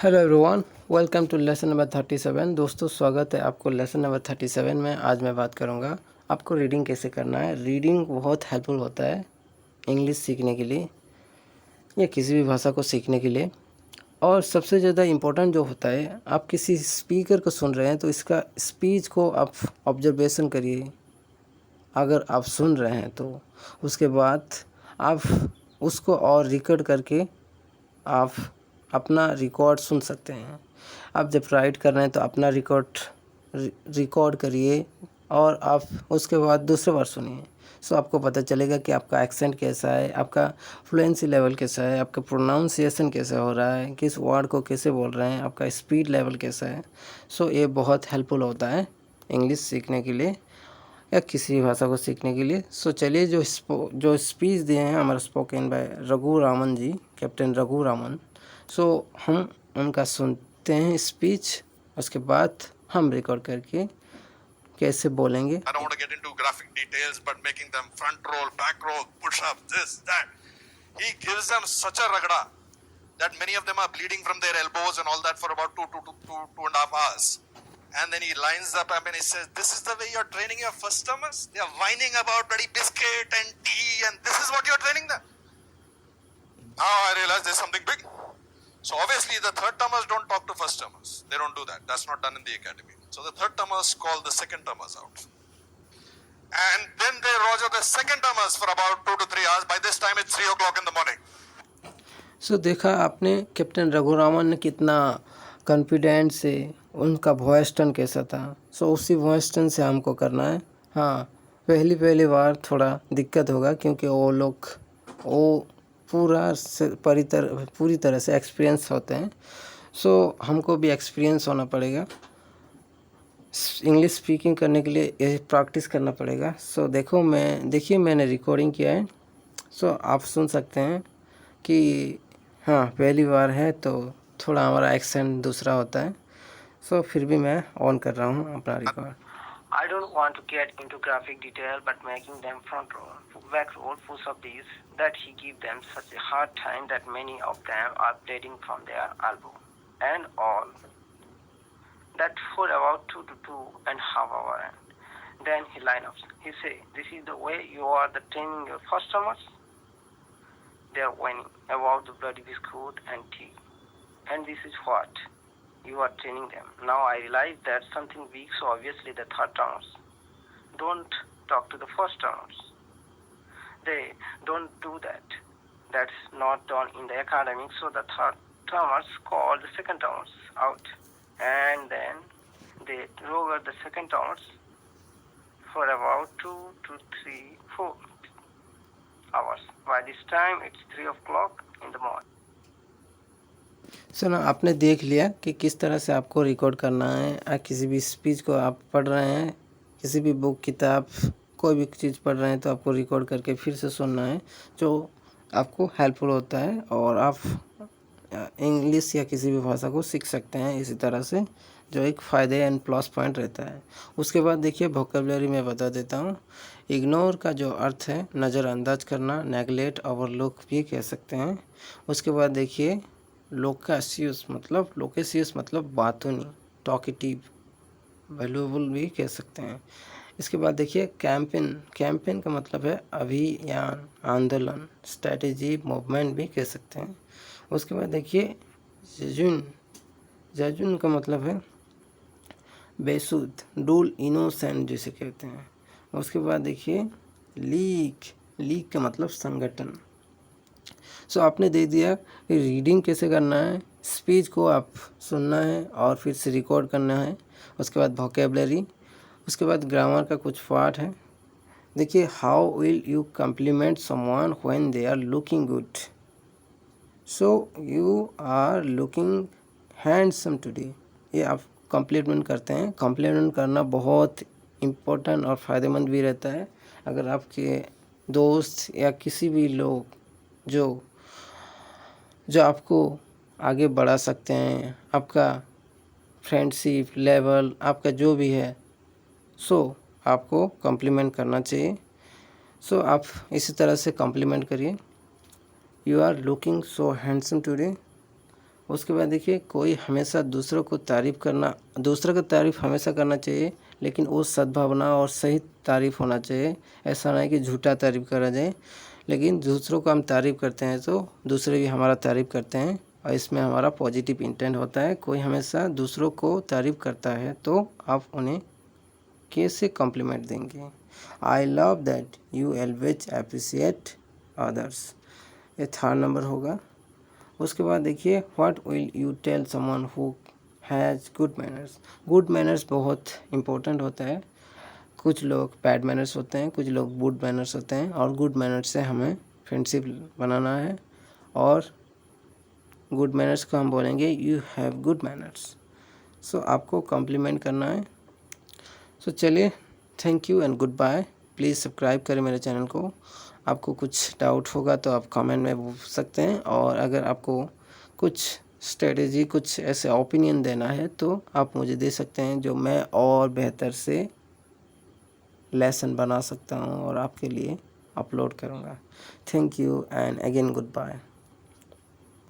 Hello everyone, welcome to lesson number 37। दोस्तों, स्वागत है आपको लेसन नंबर 37 में। आज मैं बात करूंगा आपको रीडिंग कैसे करना है। रीडिंग बहुत हेल्पफुल होता है इंग्लिश सीखने के लिए या किसी भी भाषा को सीखने के लिए। और सबसे ज़्यादा इम्पोर्टेंट जो होता है, आप किसी स्पीकर को सुन रहे हैं तो इसका स्पीच को आप ऑब्जर्वेशन करिए। अगर आप सुन रहे हैं तो उसके बाद आप उसको और रिकॉर्ड करके आप अपना रिकॉर्ड सुन सकते हैं। आप जब राइट कर रहे हैं तो अपना रिकॉर्ड करिए और आप उसके बाद दूसरे बार सुनिए। सो आपको पता चलेगा कि आपका एक्सेंट कैसा है, आपका फ्लुएंसी लेवल कैसा है, आपका प्रोनाउंसिएशन कैसे हो रहा है, किस वर्ड को कैसे बोल रहे हैं, आपका स्पीड लेवल कैसा है। सो ये बहुत हेल्पफुल होता है इंग्लिश सीखने के लिए या किसी भाषा को सीखने के लिए। सो चलिए, जो स्पीच दिए हैं हमारे spoken by Raghu Raman ji, captain Raghu Raman. So हम उनका सुनते हैं स्पीच, उसके बाद हम रिकॉर्ड करके कैसे बोलेंगे। I don't want to get into graphic details, but making them front roll, back roll, push up, this, that. He gives them such a ragda that many of them are bleeding from their elbows and all that for about two and a half hours. And then he lines up and he says, "This is the way you're training your first termers? They are whining about bloody biscuit and tea, and this is what you're training them." Now I realize there's something big. So obviously the third termers don't talk to first termers. They don't do that. That's not done in the academy. So the third termers call the second termers out. And then they roger the second termers for about 2 to 3 hours. By this time it's 3 o'clock in the morning. सो देखा आपने captain Raghuraman ने कितना confident से, उनका voice tone कैसा था। सो उसी voice tone से हमको करना है। हाँ, पहली बार थोड़ा दिक्कत होगा क्योंकि वो पूरी तरह से एक्सपीरियंस होते हैं। सो हमको भी एक्सपीरियंस होना पड़ेगा। इंग्लिश स्पीकिंग करने के लिए ये प्रैक्टिस करना पड़ेगा। सो देखिए मैंने रिकॉर्डिंग किया है। सो आप सुन सकते हैं कि हाँ, पहली बार है तो थोड़ा हमारा एक्सेंट दूसरा होता है। सो फिर भी मैं ऑन कर रहा हूँ अपना record. I don't want to get into graphic detail, but making them front roll, back roll, push up these, that he give them such a hard time that many of them are bleeding from their elbow and all. That for about 2.5 hours. Then he line up. He say, "This is the way you are the training your customers. They are whining about the bloody biscuit and tea, and this is what you are training them." Now I realize that something weak, so obviously the third termers don't talk to the first termers. They don't do that. That's not done in the academic, so the third termers call the second termers out, and then they rover the second termers for about 2 to 3, 4 hours. By this time it's 3 o'clock in the morning. सुना, आपने देख लिया कि किस तरह से आपको record करना है। किसी भी स्पीच को आप पढ़ रहे हैं, किसी भी बुक, किताब, कोई भी चीज़ पढ़ रहे हैं तो आपको रिकॉर्ड करके फिर से सुनना है, जो आपको हेल्पफुल होता है और आप इंग्लिश या किसी भी भाषा को सीख सकते हैं इसी तरह से, जो एक फ़ायदे एंड प्लस पॉइंट रहता है। उसके बाद देखिए वोकैबुलरी में बता देता हूँ। इग्नोर का जो अर्थ है नज़रअंदाज करना, नेगलेक्ट, ओवरलुक भी कह सकते हैं। उसके बाद देखिए लोकेशियस मतलब बातूनी, टॉकेटिव, वैल्यूएबल भी कह सकते हैं। इसके बाद देखिए कैंपेन का मतलब है अभियान, आंदोलन, स्ट्रैटेजी, मूवमेंट भी कह सकते हैं। उसके बाद देखिए जजुन का मतलब है बेसुध, डूल, इनोसेंट जिसे कहते हैं। उसके बाद देखिए लीक का मतलब संगठन। सो आपने दे दिया कि रीडिंग कैसे करना है, स्पीच को आप सुनना है और फिर से रिकॉर्ड करना है। उसके बाद वोकैबुलरी, उसके बाद ग्रामर का कुछ पार्ट है। देखिए, how will you compliment someone when they are looking good. So you are looking handsome today, ये आप कम्प्लीमेंट करते हैं। कम्प्लीमेंट करना बहुत इम्पोर्टेंट और फ़ायदेमंद भी रहता है। अगर आपके दोस्त या किसी भी लोग जो आपको आगे बढ़ा सकते हैं, आपका फ्रेंडशिप लेवल, आपका जो भी है, सो आपको कम्प्लीमेंट करना चाहिए। सो आप इसी तरह से कम्प्लीमेंट करिए। You are looking so handsome today, उसके बाद देखिए, कोई हमेशा दूसरों का तारीफ़ हमेशा करना चाहिए, लेकिन वो सद्भावना और सही तारीफ़ होना चाहिए। ऐसा नहीं कि झूठा तारीफ़ करा जाए, लेकिन दूसरों को हम तारीफ़ करते हैं तो दूसरे भी हमारा तारीफ़ करते हैं, और इसमें हमारा पॉजिटिव इंटेंट होता है। कोई हमेशा दूसरों को तारीफ़ करता है तो आप उन्हें कैसे कॉम्प्लीमेंट देंगे? I love that you always appreciate others, ये 3rd नंबर होगा। उसके बाद देखिए, what will you tell someone who has good manners. Good manners बहुत इम्पोर्टेंट होता है। कुछ लोग बैड मैनर्स होते हैं, कुछ लोग गुड मैनर्स होते हैं, और गुड मैनर्स से हमें फ्रेंडशिप बनाना है, और गुड मैनर्स को हम बोलेंगे you have good manners. So आपको कॉम्प्लीमेंट करना है। सो चलिए, thank you and goodbye. Please subscribe करें मेरे चैनल को। आपको कुछ डाउट होगा तो आप कमेंट में पूछ सकते हैं, और अगर आपको कुछ स्ट्रेटेजी, कुछ ऐसे ओपिनियन देना है तो आप मुझे दे सकते हैं, जो मैं और बेहतर से लेसन बना सकता हूँ और आपके लिए अपलोड करूँगा। Thank you and again good bye.